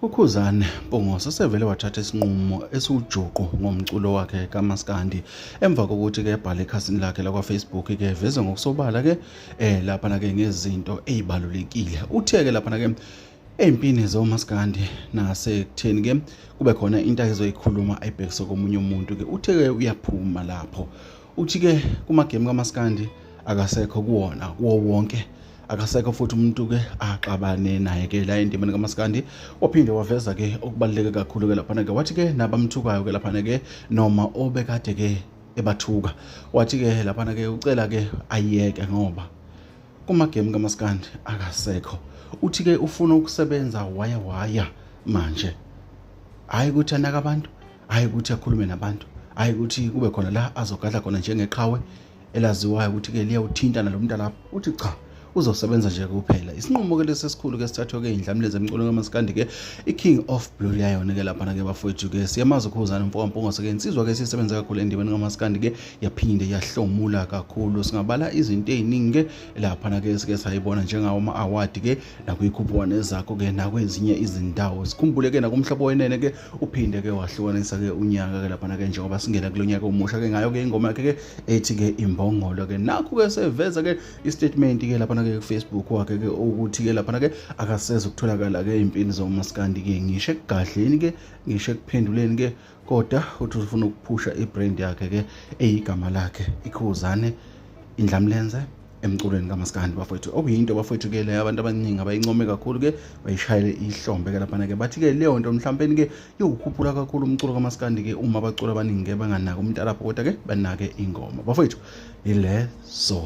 uKhuzani Mpungose sevele wathatha isinqumo esiwujuqu ngomculo wakhe kaMaskandi emva kokuthi ke ebhale ekhasini lakhe la kwaFacebook ke veze ngokusobala ke lapha ke ngezinto ezibalulekile uthe ke lapha ke empini zoMaskandi nasekutheni ke kube khona into ayizoyikhuluma ayibhekise komunye umuntu ke uthe ke uyaphuma lapho uthi ke kumagame kaMaskandi akasekho kuwona wonke akasekho futhi umuntu ke axabane naye ke la endimeni kaMaskandi waphinde waveza ke okubaluleke kakhulu ke lapha ke wathi ke nabamthukayo ke lapha ke noma obekade ke ebathuka wathi ke lapha ke ucela ke ayeke ngoba kumagame kaMaskandi akasekho uthi ke ufuna ukusebenza waya manje hayi ukuthi anaka abantu hayi ukuthi akhulume nabantu hayi ukuthi kube khona la azogadla khona njengeqhawe elaziwayo ukuthi ke liyawuthinta nalomuntu lapho uthi cha uzosebenza nje kuphela isinqumo ke lesesikhulu ke sithathwa ke indlamlezi emculo kaMaskandi ke iKing of Blue Lion ke lapha ke bafowethu ke siyamazi uKhuzani Mpungose ke insizwa ke sisebenza kakhulu endimeni kaMaskandi ke yaphinde yahlomula kakhulu singabala izinto eziningi ke lapha ke sike sayibona njengawo ama-award ke nakuyikhuphuka nezakho ke nakwezinye izindawo sikhumbule ke nakumhlaba wenene ke uphinde ke wahlukanisa ke unyaka ke lapha ke njengoba singena kulonyaka omusha ke ngayo ke ingoma yakhe ke ethi ke imbongolo ke nakho ke seveza ke istatement ke lapha ke Facebook wakhe ke ukuthi ke lapha ke akaseze ukutholakala ke impini zoMaskandi ke ngisho ekugadleni ke ngisho ekuphenduleni ke kodwa uthi ufuna ukuphusha ibrand yakhe ke eyigama lakhe iKhuzani indlamlenze emculweni kaMaskandi bafowethu okuyinto bafowethu ke le abantu abaningi abayincome kakhulu ke bayishayele ihlombe ke lapha ke bathi ke leyo nto mhlawumbe ke yokukhuphula kakhulu umculo kaMaskandi ke uma abacula abaningi ke banganaka umntu lapho kodwa ke banake ingoma bafowethu ilezo